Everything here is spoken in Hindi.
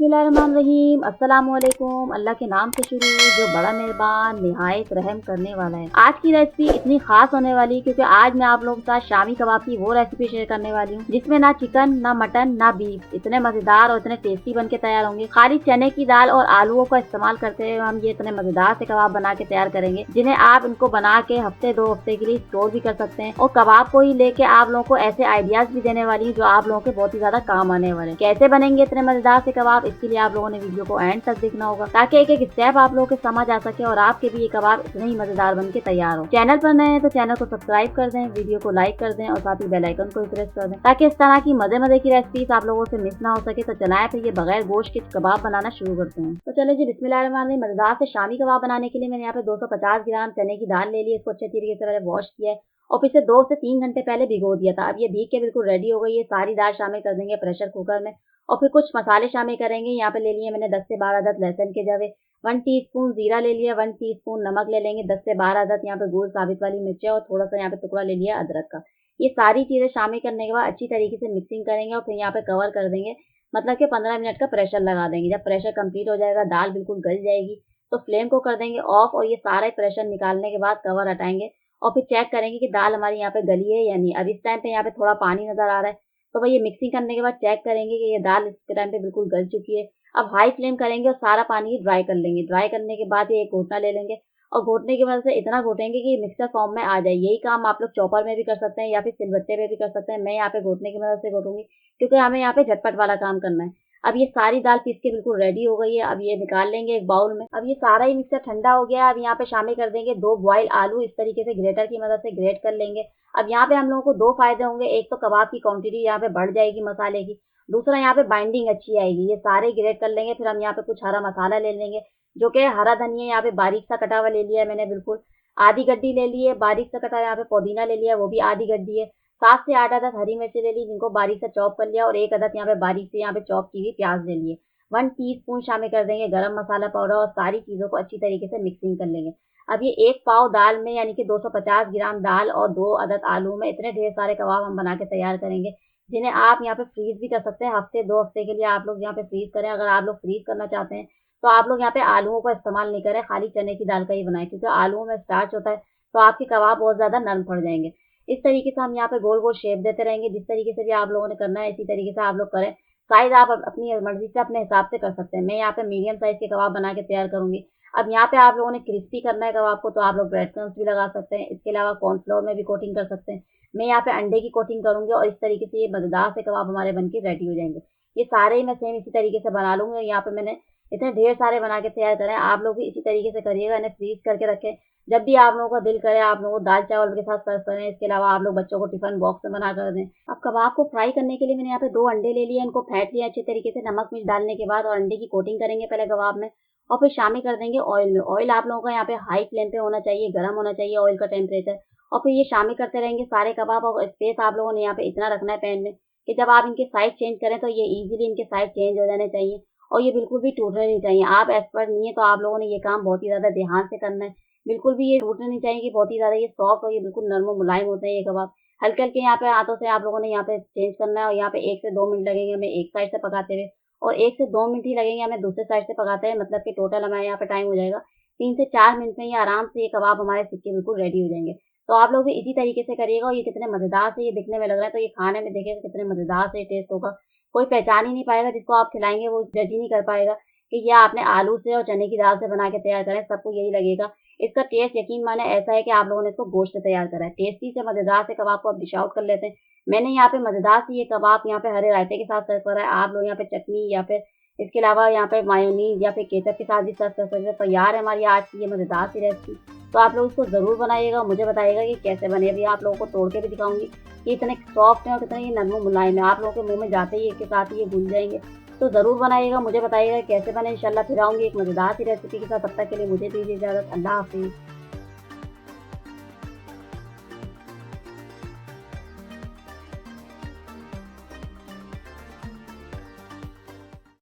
बिस्मिल्लाहिर्रहमानिर्रहीम। अस्सलामुअलैकुम। अल्लाह के नाम से शुरू जो बड़ा मेहरबान निहायत रहम करने वाला है। आज की रेसिपी इतनी खास होने वाली है क्योंकि आज मैं आप लोगों के साथ शामी कबाब की वो रेसिपी शेयर करने वाली हूँ जिसमें ना चिकन ना मटन ना बीफ इतने मजेदार और इतने टेस्टी बन के तैयार होंगे। खाली चने की दाल और आलूओं का इस्तेमाल करते हुए हम ये इतने मजेदार से कबाब बना के तैयार करेंगे जिन्हें आप इनको बना के हफ्ते 2 हफ्ते के लिए स्टोर भी कर सकते हैं। और कबाब को ही लेके आप लोगों को ऐसे आइडियाज भी देने वाली हूँ जो आप लोगों के बहुत ही ज्यादा काम आने वाले। कैसे बनेंगे इतने मजेदार से कबाब, इसके लिए आप लोगों ने वीडियो को एंड तक देखना होगा ताकि एक एक स्टेप आप लोगों के समझ आ सके और आपके भी ये कबाब इतने ही मजेदार बन के तैयार हो। चैनल पर नए हैं तो चैनल को सब्सक्राइब कर दें, वीडियो को लाइक कर दें और साथ ही बेल आइकन को प्रेस कर दें ताकि इस तरह की मजे की रेसिपीज आप लोगों से मिस ना हो सके। तो चलाएं फिर ये बगैर गोश्त के कबाब बनाना शुरू करते हैं। तो चले जी बिस्मिल्लाहिर्रहमानिर्रहीम। मजेदार से शामी कबाब बनाने के लिए मैंने यहाँ पे 250 ग्राम चने की दाल ले ली। इसको अच्छे तरीके से मैंने वॉश किया है और फिर से 2 से 3 घंटे पहले भिगो दिया था। अब ये भीग के बिल्कुल रेडी हो गई है। सारी दाल शामिल कर देंगे प्रेशर कुकर में और फिर कुछ मसाले शामिल करेंगे। यहाँ पे ले लिए मैंने 10 से 12 अदद लहसुन के जवे, 1 टीस्पून जीरा ले लिया, 1 टीस्पून नमक ले लेंगे, 10 से 12 अदद यहाँ पे गोल साबित वाली मिर्चें और थोड़ा सा यहाँ पे टुकड़ा ले लिया अदरक का। ये सारी चीजें शामिल करने के बाद अच्छी तरीके से मिक्सिंग करेंगे और फिर यहाँ पे कवर कर देंगे, मतलब कि 15 मिनट का प्रेशर लगा देंगे। जब प्रेशर कंप्लीट हो जाएगा, दाल बिल्कुल गल जाएगी तो फ्लेम को कर देंगे ऑफ और ये सारा प्रेशर निकालने के बाद कवर हटाएंगे और फिर चेक करेंगे कि दाल हमारी यहाँ पे गली है या नहीं। अब इस टाइम पे यहाँ पे थोड़ा पानी नजर आ रहा है तो भाई ये मिक्सिंग करने के बाद चेक करेंगे कि ये दाल इसके टाइम पे बिल्कुल गल चुकी है। अब हाई फ्लेम करेंगे और सारा पानी ड्राई कर लेंगे। ड्राई करने के बाद ये एक घोटना ले लेंगे और घोटने की मदद से इतना घोटेंगे कि मिक्सर फॉर्म में आ जाए। यही काम आप लोग चॉपर में भी कर सकते हैं या फिर सिलबट्टे में भी कर सकते हैं। मैं यहाँ पे घोटने की मदद से घोटूंगी क्योंकि हमें यहाँ पे झटपट वाला काम करना है। अब ये सारी दाल पीस के बिल्कुल रेडी हो गई है। अब ये निकाल लेंगे एक बाउल में। अब ये सारा ही मिक्सर ठंडा हो गया है। अब यहाँ पे शामिल कर देंगे 2 बॉयल आलू, इस तरीके से ग्रेटर की मदद से ग्रेट कर लेंगे। अब यहाँ पे हम लोगों को 2 फायदे होंगे। एक तो कबाब की क्वांटिटी यहाँ पे बढ़ जाएगी मसाले की, दूसरा यहाँ पे बाइंडिंग अच्छी आएगी। ये सारे ग्रेट कर लेंगे। फिर हम यहाँ पे कुछ हरा मसाला ले लेंगे जो कि हरा धनिया यहाँ पे बारीक सा कटा हुआ ले लिया है मैंने, बिल्कुल आधी गड्डी ले ली है। बारीक सा कटा यहाँ पे पुदीना ले लिया, वो भी आधी गड्डी है। 7 से 8 अदद हरी मिर्ची ले ली जिनको बारीक से चॉप कर लिया और एक अदद यहाँ पे बारीक से यहाँ पे चॉप की हुई प्याज ले लिए। 1 टीस्पून शामिल कर देंगे गरम मसाला पाउडर और सारी चीजों को अच्छी तरीके से मिक्सिंग कर लेंगे। अब ये एक पाव दाल में यानी कि 250 ग्राम दाल और 2 अदद आलू में इतने ढेर सारे कबाब हम बना के तैयार करेंगे जिन्हें आप यहाँ पे फ्रीज भी कर सकते हैं। हफ्ते 2 हफ्ते के लिए आप लोग यहाँ पे फ्रीज करें। अगर आप लोग फ्रीज करना चाहते हैं तो आप लोग यहाँ पे आलूओं का इस्तेमाल नहीं करें, खाली चने की दाल का ही बनाएं क्योंकि आलूओं में स्टार्च होता है तो आपके कबाब बहुत ज्यादा नरम पड़ जाएंगे। इस तरीके से हम यहाँ पे गोल गोल शेप देते रहेंगे। जिस तरीके से भी आप लोगों ने करना है इसी तरीके से आप लोग करें। साइज आप अपनी मर्जी से अपने हिसाब से कर सकते हैं। मैं यहाँ पे मीडियम साइज के कबाब बना के तैयार करूंगी। अब यहाँ पे आप लोगों ने क्रिस्पी करना है कबाब को तो आप लोग ब्रेड क्रम्स भी लगा सकते हैं। इसके अलावा कॉर्नफ्लोर में भी कोटिंग कर सकते हैं। मैं यहाँ पे अंडे की कोटिंग करूंगी और इस तरीके से ये मजेदार से कबाब हमारे बन के रेडी हो जाएंगे। ये सारे ही मैं सेम इसी तरीके से बना लूंगी। यहाँ पे मैंने इतने ढेर सारे बना के तैयार करें। आप लोग भी इसी तरीके से करिएगा, इन्हें फ्रीज करके रखें। जब भी आप लोगों का दिल करे आप लोगों को दाल चावल के साथ सर्व करें। इसके अलावा आप लोग बच्चों को टिफिन बॉक्स में बना कर दें। अब कबाब को फ्राई करने के लिए मैंने यहाँ पे 2 अंडे ले लिए, इनको फेंट लिया अच्छे तरीके से नमक मिर्च डालने के बाद और अंडे की कोटिंग करेंगे पहले कबाब में और फिर शामिल कर देंगे ऑयल में। ऑयल आप लोगों का यहाँ पे हाई फ्लेम पे होना चाहिए, गर्म होना चाहिए ऑयल का टेम्परेचर। और फिर ये शामिल करते रहेंगे सारे कबाब और स्पेस आप लोगों ने यहाँ पे इतना रखना है पैन में कि जब आप इनके साइड चेंज करें तो ये इजीली इनके साइड चेंज हो जाने चाहिए और ये बिल्कुल भी टूटने नहीं चाहिए। आप एक्सपर्ट नहीं है तो आप लोगों ने ये काम बहुत ही ज्यादा ध्यान से करना है। बिल्कुल भी ये टूटने नहीं चाहिए कि बहुत ही ज्यादा ये सॉफ्ट और ये बिल्कुल नरम और मुलायम होते हैं ये कबाब। हल्के हल्के यहाँ पे हाथों से आप लोगों ने यहाँ पे चेंज करना है और यहाँ पे 1 से 2 मिनट लगेंगे हमें एक साइड से पकाते हुए और 1 से 2 मिनट ही लगेंगे हमें दूसरे साइड से पकाते हैं। मतलब कि टोटल हमारे यहाँ पे टाइम हो जाएगा 3 से 4 मिनट में। ये आराम से ये कबाब हमारे सिक्के बिल्कुल रेडी हो जाएंगे। तो आप लोग भी इसी तरीके से करिएगा और ये कितने मजेदार से ये दिखने में लग रहा है तो ये खाने में देखिएगा कितने मजेदार से टेस्ट होगा। कोई पहचान ही नहीं पाएगा, जिसको आप खिलाएंगे वो जज ही नहीं कर पाएगा कि ये आपने आलू से और चने की दाल से बना के तैयार करें। सबको यही लगेगा। इसका टेस्ट यकीन माने ऐसा है कि आप लोगों ने इसको गोश्त से तैयार करा है। टेस्टी से मजेदार से कबाब को आप डिश आउट कर लेते हैं। मैंने यहाँ पे मजेदार से ये कबाब यहाँ पे हरे रायते के साथ सर्व करा है। आप लोग यहाँ पे चटनी या फिर इसके अलावा यहाँ पे मायोनीज या फिर केचप के साथ भी सर्व कर सकते हैं। तो यार हमारी आज की ये मजेदार सी रेसिपी, तो आप लोग इसको जरूर बनाइएगा। मुझे बताइएगा कि कैसे बने। अभी आप लोगों को तोड़ के भी दिखाऊंगी कि इतने सॉफ्ट हैं और कितने ये नरम मुलायम है। आप लोगों के मुंह में जाते ही इसके साथ ही ये घुल जाएंगे। तो जरूर बनाइएगा, मुझे बताइएगा कैसे बने। इंशाल्लाह फिर आऊंगी एक मजेदार सी रेसिपी के साथ। तब तक के लिए मुझे दीजिए इजाजत। अल्लाह हाफिज।